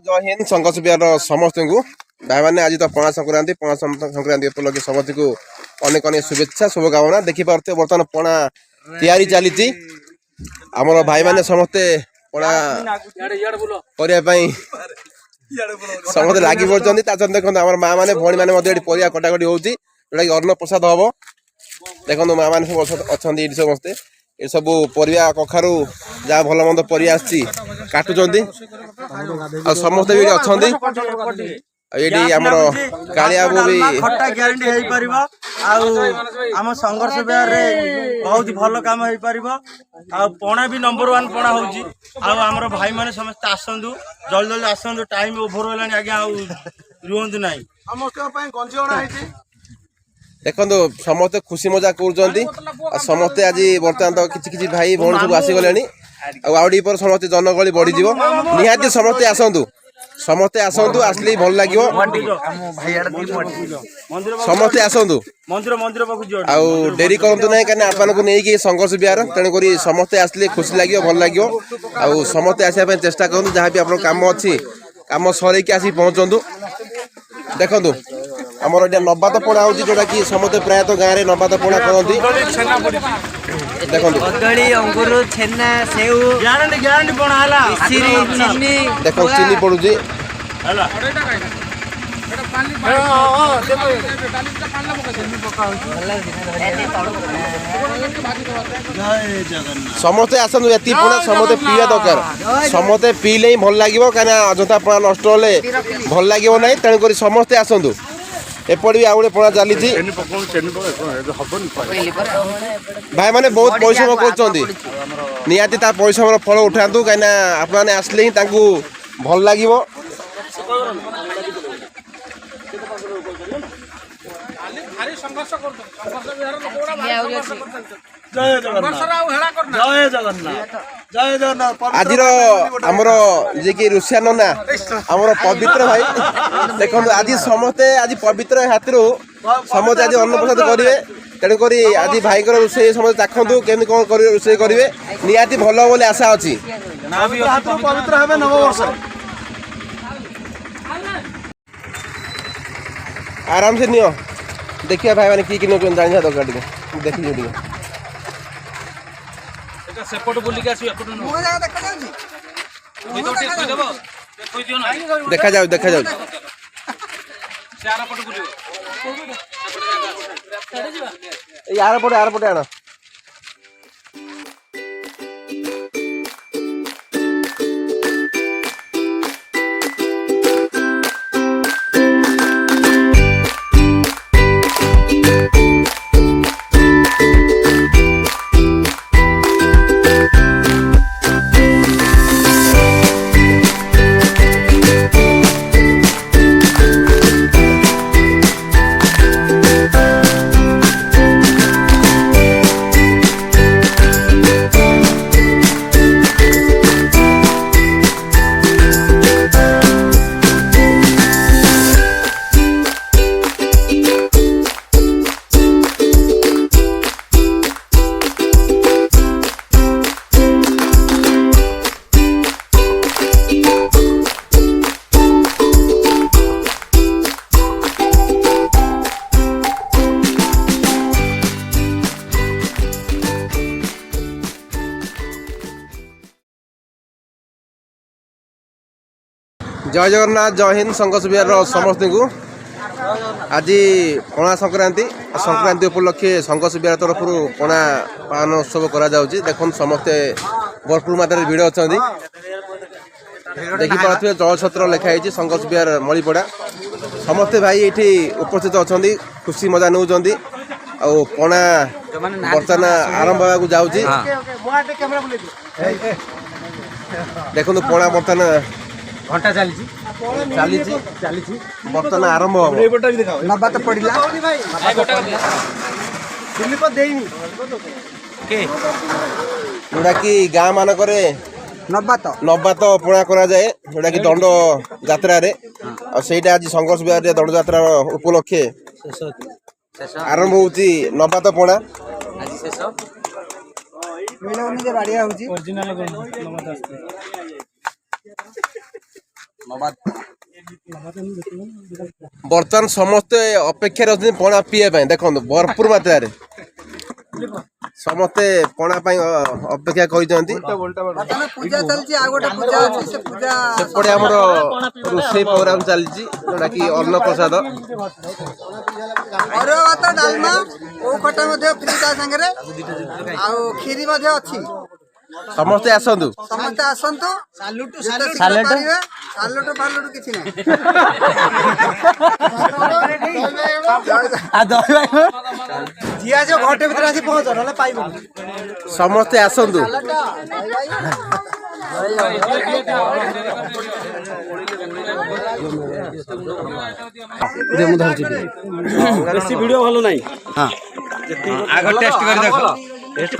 जय हिंद संघर्ष बिहार समस्त को भाई मैंने आज तो पणा संक्रांति उपलक्षे समस्त को अनेक अनेक शुभेच्छा शुभकामना देखिपे बर्तमान पणा तैयारी चली आमर भाई मैंने समस्ते पणा करने समस्त लगी पड़ते देखो आम माँ मैंने भौणी मैंने परिया कटाकटी हो जोटा कि अन्न प्रसाद हम देखो माँ मैंने सब अच्छा समस्ते ये सब परिया कखारू जहाँ भल मंद परिया काटुंट समस्ते भी अच्छा ये आमर कालिया भी खट्टा ग्यारंटी हो परिबो आम संघर्ष बिहार रे बहुत भल काम हो परिबो आ पणा भी नंबर 1 पणा होउची आ हमर भाई माने समस्त आसंदु जल्दी जल्दी आसंदु टाइम ओभर होलानी आगे आ रुहंतु नाही समस्त पय गंजी ओणा हैची देखो समस्ते खुशी मजा कर समस्ते आज बर्तमान तो किसी भाई भौणी सब आसीगले आउडी पर समस्ते जनगहली बढ़ीज निहाती समस्ते आसतु आसले भल लगे समस्ते आसतु आउ डेरी करतु ना कहीं आपको नहीं संघर्ष बिहार तेणुक समस्ते आसले खुशी लगे भल लगे आउ समस्ते आसापी चेष्टा करूँ जहाँ भी आप कम अच्छी कम सरईक आसी पहुँचतु देखु आमर ये नबात पड़ा हो जोटा कि समस्ते प्रायतः गाँव में नबात पड़ा करती देखो अंगूर छेना सेव ग्यारंटी पणा हला चीनी देखो चीनी पड़ुची समस्ते आसतु ये पणा समस्ते पीवा दरकार समस्ते पीले ही भल लगे कहीं अजंता पणा नष्ट हेले भल लगे ना तेणुक समस्ते आसतु एपट भी आउ गए पणा चली भाई मैंने बहुत परिश्रम करती परिश्रम फल उठातु कहीं आपने आसले ही भल लगे आज आमर जे कि रुषिया नना आमर पवित्र भाई देखो आज समस्ते आज पवित्र हाथ समस्ते आज अन्न प्रसाद करेंगे तेणुक आज भाई रोषे समस्त चाखु केमी कौन रोषे करेंगे निहाती भल बोली आशा अच्छी पवित्र हे नववर्ष आराम से नियो देखिए भाई मैंने कि जाना दरकार देखिए देखा जाऊ यार पटे आना जय जगन्नाथ जय हिंद संघर्ष बिहार समस्त को आज पणा संक्रांति उपलक्षे संघर्ष बिहार तरफ पणा पालन उत्सव करा देखो समस्ते भरपूर मात्रा भिड़ अच्छा देखिपे जलछत्र लिखाई संघर्ष बिहार मणिपड़ा समस्ते भाई ये उपस्थित अच्छा खुशी मजा नौ पणा बर्तमान आरंभ होगा जाऊँगी देखो पणा बर्तमान घंटा चली बर्तमान आरंभ नबात पड़ा जोटा कि गाँ मानक नबात पणा करा जाए जोटा कि दंड यात्रा सेटा आज संघर्ष बिहार दंड यात्रा उपलक्षे आरंभ होती नबात पणा ବର୍ତ୍ତମାନ ସମସ୍ତେ ଅପେକ୍ଷାରେ ଅଛନ୍ତି ପଣା ପିଇବା ପାଇଁ। ଦେଖନ୍ତୁ ଭରପୁର ମାତ୍ରାରେ ସମସ୍ତେ ପଣା ପାଇଁ ଅପେକ୍ଷା କରିଛନ୍ତି। ପୂଜା ଚାଲିଛି ଆଉ ଗୋଟେ ପୂଜା ଅଛି ସେ ପୂଜା ସେପଟେ ଆମର ରୋଷେଇ ପ୍ରୋଗ୍ରାମ ଚାଲିଛି ଯୋଉଟାକି ଅନ୍ନପ୍ରସାଦ। ଅରୁଆ ଭାତ ଡାଲମା ଓଉ ଖଟା ମଧ୍ୟ ଫ୍ରି ତା ସାଙ୍ଗରେ ଆଉ କ୍ଷୀରି ମଧ୍ୟ ଅଛି। ସମସ୍ତେ ଆସନ୍ତୁ। ସମସ୍ତେ ଆସନ୍ତୁ। ସାଲୁଟୁ ଫାଲୁଟୁ କିଛି ନାହିଁ। ଝିଅ ଯୋଉ ଘଣ୍ଟେ ଭିତରେ ଆସି ପହଞ୍ଚ ନହେଲେ ପାଇବନି। ସମସ୍ତେ ଆସନ୍ତୁ। ବେଶୀ ଭିଡ଼ିଓ ଭଲ ନାହିଁ। ଆଗ ଟେଷ୍ଟ କରି ଦେଖ।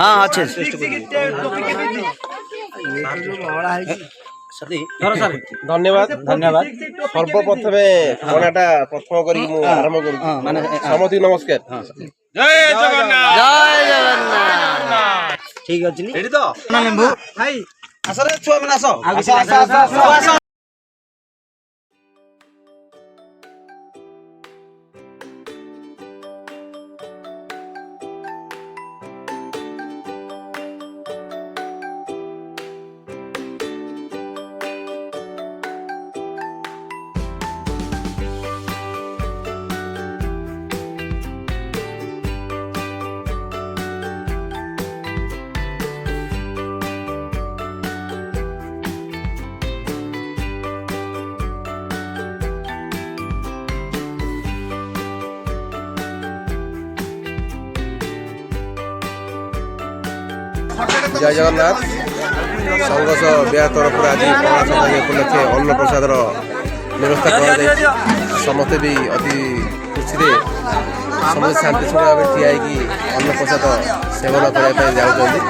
ହଁ ଅଛି। ଧନ୍ୟବାଦ ଧନ୍ୟବାଦ। ସର୍ବପ୍ରଥମେ ପଣାଟା ପ୍ରଥମ କରିକି ମୁଁ ଆରମ୍ଭ କରୁଛି। ସମସ୍ତଙ୍କୁ ନମସ୍କାର। ଜୟ ଜଗନ୍ନାଥ। ଜୟ ଜଗନ୍ନାଥ। ଠିକ ଅଛି ଏଠି ତ ଲେମ୍ବୁ ଭାଇ ଆସ ରେ ଛୁଆ ମାନେ ଆସ। ଜୟ ଜଗନ୍ନାଥ। ସଂଘର୍ଷ ବିହାର ତରଫରୁ ଆଜି ପଣା ସଂକ୍ରାନ୍ତି ଉପଲକ୍ଷେ ଅନ୍ନପ୍ରସାଦର ବ୍ୟବସ୍ଥା କରାଯାଇଛି। ସମସ୍ତେ ବି ଅତି ଖୁସିରେ ସମସ୍ତେ ଶାନ୍ତି ଶୃଙ୍ଖଳା ଭାବେ ଠିଆ ହେଇକି ଅନ୍ନପ୍ରସାଦ ସେବନ କରିବା ପାଇଁ ଯାଉଛନ୍ତି।